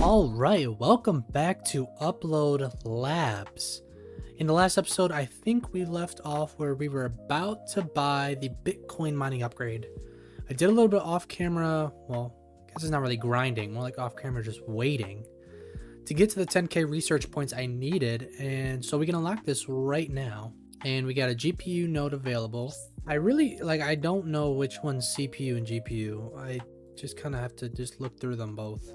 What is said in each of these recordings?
Alright, welcome back to Upload Labs. In the last episode, I think we left off where we were about to buy the Bitcoin mining upgrade. I did a little bit off camera, well, I guess it's not really grinding, more like off camera just waiting to get to the 10k research points I needed, and so we can unlock this right now. And we got a GPU node available. I don't know which one's CPU and GPU. I just kind of have to just look through them both.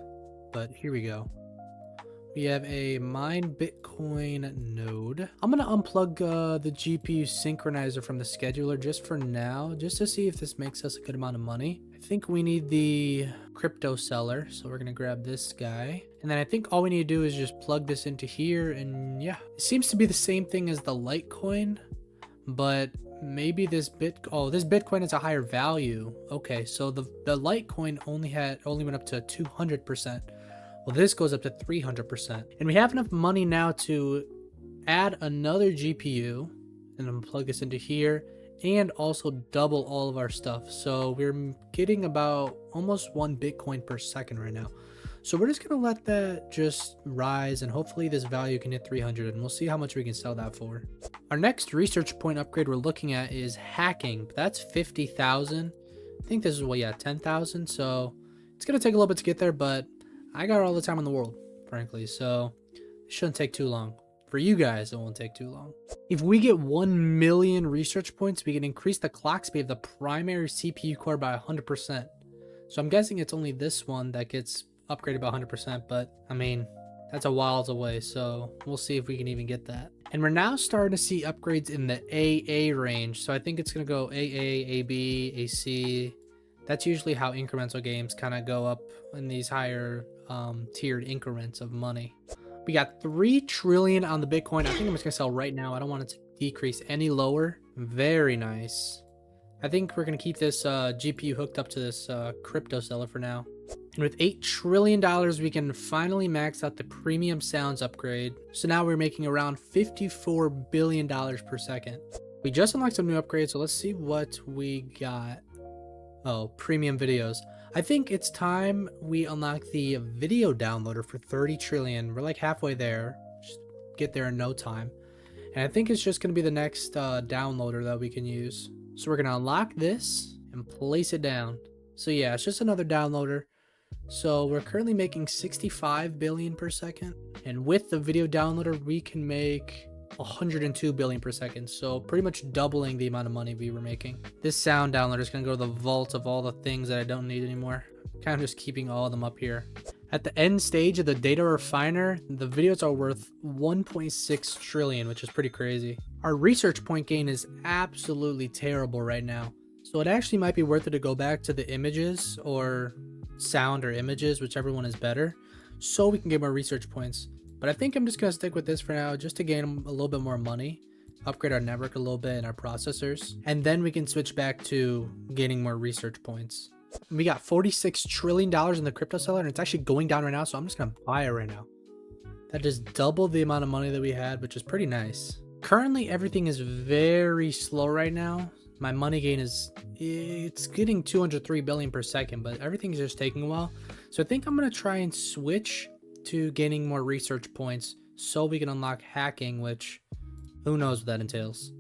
But here we go. We have a mine Bitcoin node. I'm gonna unplug the GPU synchronizer from the scheduler just for now, just to see if this makes us a good amount of money. I think we need the crypto seller, so we're gonna grab this guy. And then I think all we need to do is just plug this into here, and yeah. It seems to be the same thing as the Litecoin, but maybe this Bitcoin is a higher value. Okay, so the Litecoin only went up to 200%. Well, this goes up to 300%. And we have enough money now to add another GPU, and I'm gonna plug this into here, and also double all of our stuff. So we're getting about almost 1 Bitcoin per second right now. So we're just gonna let that just rise, and hopefully this value can hit 300, and we'll see how much we can sell that for. Our next research point upgrade we're looking at is hacking. That's 50,000. I think this is 10,000. So it's gonna take a little bit to get there, but I got all the time in the world, frankly, so it shouldn't take too long. For you guys, it won't take too long. If we get 1 million research points, we can increase the clock speed of the primary CPU core by 100%. So I'm guessing it's only this one that gets upgraded by 100%, but I mean, that's a whiles away, so we'll see if we can even get that. And we're now starting to see upgrades in the AA range, so I think it's going to go AA, AB, AC. That's usually how incremental games kind of go up in these higher tiered increments of money. We got 3 trillion on the Bitcoin. I think I'm just gonna sell right now. I don't want it to decrease any lower. Very nice. I think we're gonna keep this GPU hooked up to this crypto seller for now. And with $8 trillion, we can finally max out the premium sounds upgrade. So now we're making around $54 billion per second. We just unlocked some new upgrades, so let's see what we got. Oh, premium videos. I think it's time we unlock the video downloader for 30 trillion. We're like halfway there. Just get there in no time. And I think it's just going to be the next downloader that we can use. So we're going to unlock this and place it down. So yeah, it's just another downloader. So we're currently making 65 billion per second. And with the video downloader, we can make 102 billion per second, so pretty much doubling the amount of money we were making. This sound downloader is going to go to the vault of all the things that I don't need anymore. Kind of just keeping all of them up here. At the end stage of the data refiner, the videos are worth 1.6 trillion, which is pretty crazy. Our research point gain is absolutely terrible right now, so it actually might be worth it to go back to the images or sound or images, whichever one is better, so we can get more research points. But I think I'm just going to stick with this for now, just to gain a little bit more money, upgrade our network a little bit and our processors, and then we can switch back to gaining more research points. We got $46 trillion in the crypto seller, and it's actually going down right now, so I'm just going to buy it right now. That just doubled the amount of money that we had, which is pretty nice. Currently, everything is very slow right now. My money gain it's getting 203 billion per second, but everything's just taking a while. So I think I'm going to try and switch to gaining more research points so we can unlock hacking, which who knows what that entails.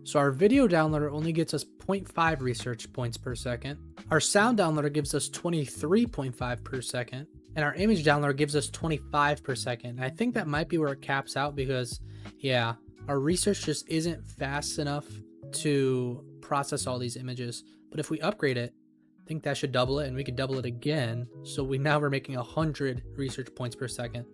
So our video downloader only gets us 0.5 research points per second. Our sound downloader gives us 23.5 per second, and our image downloader gives us 25 per second. And I think that might be where it caps out, because yeah, our research just isn't fast enough to process all these images. But if we upgrade it, I think that should double it, and we could double it again, so we're making 100 research points per second.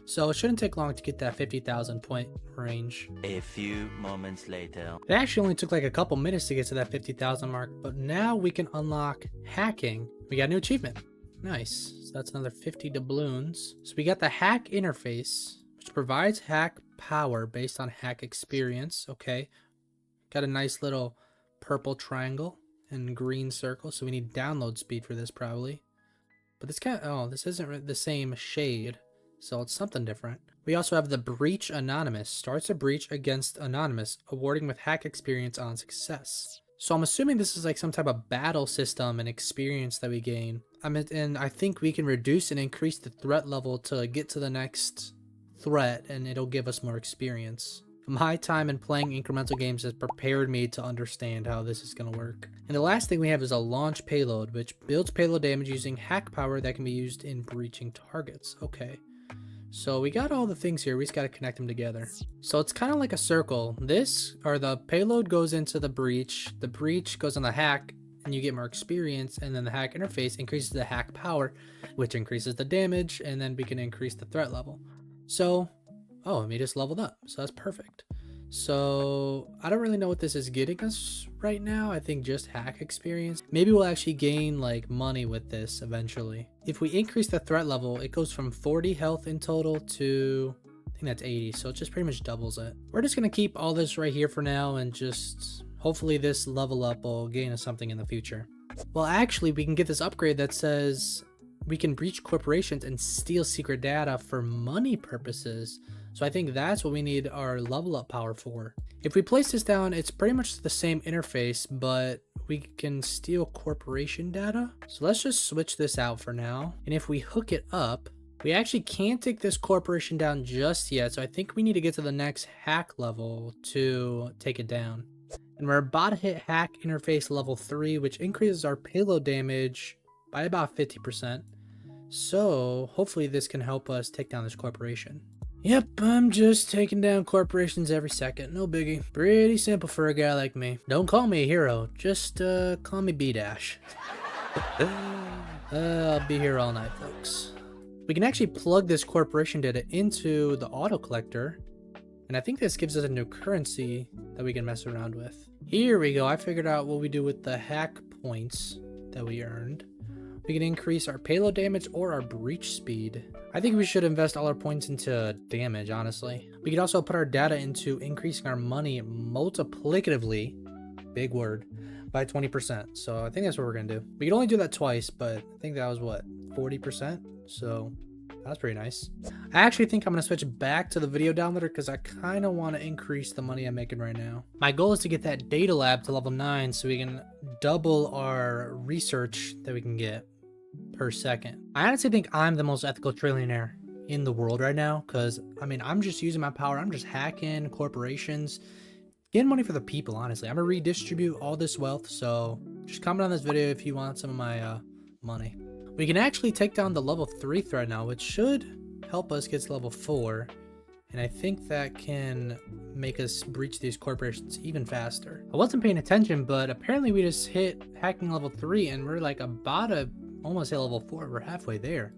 So it shouldn't take long to get that 50,000 point range. A few moments later. It actually only took like a couple minutes to get to that 50,000 mark, but now we can unlock hacking. We got a new achievement. Nice. So that's another 50 doubloons. So we got the hack interface, which provides hack power based on hack experience. Okay. Got a nice little purple triangle and green circle, so we need download speed for this probably. But this isn't the same shade, so it's something different. We also have the breach anonymous. Starts a breach against anonymous, awarding with hack experience on success. So I'm assuming this is like some type of battle system and experience that we gain. And I think we can reduce and increase the threat level to get to the next threat, and it'll give us more experience. My time in playing incremental games has prepared me to understand how this is going to work. And the last thing we have is a launch payload, which builds payload damage using hack power that can be used in breaching targets. Okay. So we got all the things here, we just got to connect them together. So it's kind of like a circle. The payload goes into the breach goes on the hack, and you get more experience, and then the hack interface increases the hack power, which increases the damage, and then we can increase the threat level. So, oh, and we just leveled up, so that's perfect. So I don't really know what this is getting us right now. I think just hack experience. Maybe we'll actually gain like money with this eventually. If we increase the threat level, it goes from 40 health in total to, I think that's 80. So it just pretty much doubles it. We're just going to keep all this right here for now, and just hopefully this level up will gain us something in the future. Well, actually we can get this upgrade that says we can breach corporations and steal secret data for money purposes. So I think that's what we need our level up power for. If we place this down, it's pretty much the same interface, but we can steal corporation data. So let's just switch this out for now. And if we hook it up, we actually can't take this corporation down just yet. So I think we need to get to the next hack level to take it down. And we're about to hit hack interface level 3, which increases our payload damage by about 50%. So hopefully this can help us take down this corporation. Yep, I'm just taking down corporations every second. No biggie. Pretty simple for a guy like me. Don't call me a hero. Just call me B-Dash. I'll be here all night, folks. We can actually plug this corporation data into the auto collector, and I think this gives us a new currency that we can mess around with. Here we go. I figured out what we do with the hack points that we earned. We can increase our payload damage or our breach speed. I think we should invest all our points into damage, honestly. We could also put our data into increasing our money multiplicatively, big word, by 20%. So I think that's what we're gonna do. We could only do that twice, but I think that was what, 40%? So that's pretty nice. I actually think I'm gonna switch back to the video downloader because I kind of want to increase the money I'm making right now. My goal is to get that data lab to level 9 so we can double our research that we can get per second. I honestly think I'm the most ethical trillionaire in the world right now, because I mean, I'm just using my power. I'm just hacking corporations, getting money for the people. Honestly, I'm gonna redistribute all this wealth. So just comment on this video if you want some of my money. We can actually take down the level 3 threat now, which should help us get to level 4, and I think that can make us breach these corporations even faster. I wasn't paying attention, but apparently we just hit hacking level 3 and we're like about to almost hit level 4. We're halfway there.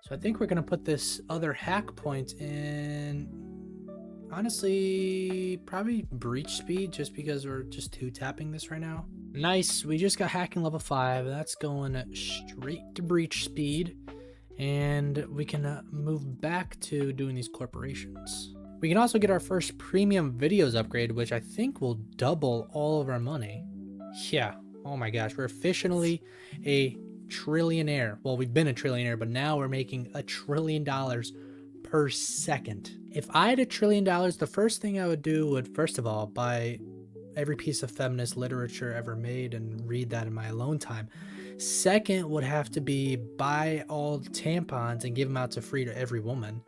So I think we're gonna put this other hack point in, honestly, probably breach speed, just because we're just 2-tapping this right now. Nice, we just got hacking level 5. That's going straight to breach speed, and we can move back to doing these corporations. We can also get our first premium videos upgrade, which I think will double all of our money. Yeah, oh my gosh, we're officially a trillionaire. Well, we've been a trillionaire, but now we're making $1 trillion per second. If I had $1 trillion, the first thing I would do would, first of all, buy every piece of feminist literature ever made and read that in my alone time. Second would have to be buy all the tampons and give them out to free to every woman,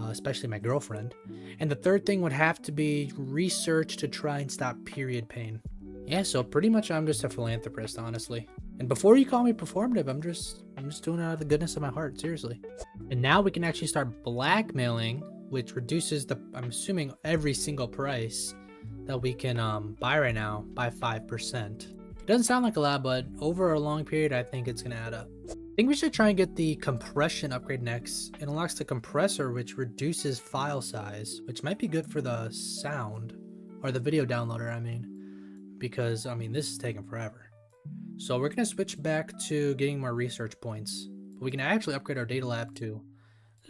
especially my girlfriend. And the third thing would have to be research to try and stop period pain. Yeah, so pretty much I'm just a philanthropist, honestly. And before you call me performative, I'm just doing it out of the goodness of my heart, seriously. And now we can actually start blackmailing, which reduces the, I'm assuming, every single price that we can buy right now by 5%. It doesn't sound like a lot, but over a long period, I think it's gonna add up. I think we should try and get the compression upgrade next. It unlocks the compressor, which reduces file size, which might be good for the sound, or the video downloader, I mean, because, I mean, this is taking forever. So we're gonna switch back to getting more research points. We can actually upgrade our data lab to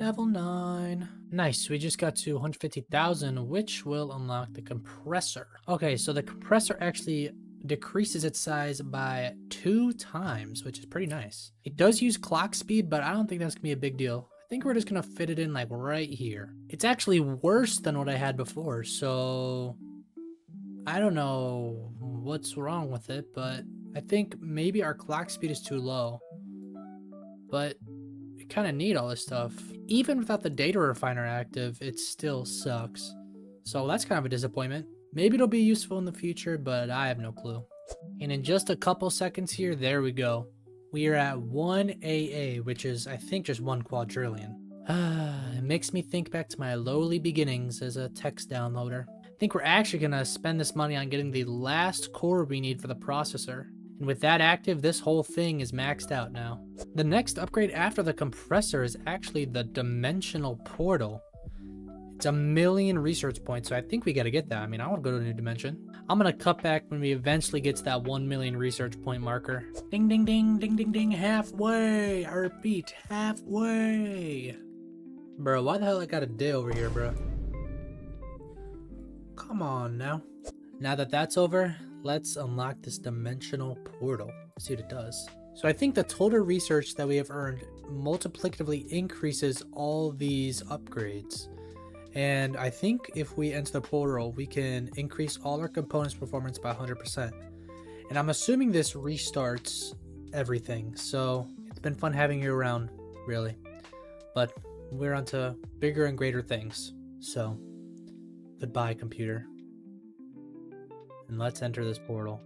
level 9. Nice, we just got to 150,000, which will unlock the compressor. Okay, so the compressor actually decreases its size by 2 times, which is pretty nice. It does use clock speed, but I don't think that's gonna be a big deal. I think we're just gonna fit it in like right here. It's actually worse than what I had before, so I don't know what's wrong with it, but I think maybe our clock speed is too low. But we kind of need all this stuff. Even without the data refiner active, it still sucks. So that's kind of a disappointment. Maybe it'll be useful in the future, but I have no clue. And in just a couple seconds here, there we go. We are at 1 AA, which is, I think, just 1 quadrillion. It makes me think back to my lowly beginnings as a text downloader. I think we're actually going to spend this money on getting the last core we need for the processor. And with that active, this whole thing is maxed out now. The next upgrade after the compressor is actually the dimensional portal. It's 1,000,000 research points, so I think we gotta get that. I mean, I want to go to a new dimension. I'm gonna cut back when we eventually get to that 1,000,000 research point marker. Ding, ding, ding, ding, ding, ding, halfway. I repeat, halfway. Bro, why the hell I got a day over here, bro? Come on now. Now that that's over, let's unlock this dimensional portal. See what it does. So I think the total research that we have earned multiplicatively increases all these upgrades. And I think if we enter the portal, we can increase all our components' performance by 100%. And I'm assuming this restarts everything. So it's been fun having you around, really. But we're on to bigger and greater things. So goodbye, computer. And let's enter this portal.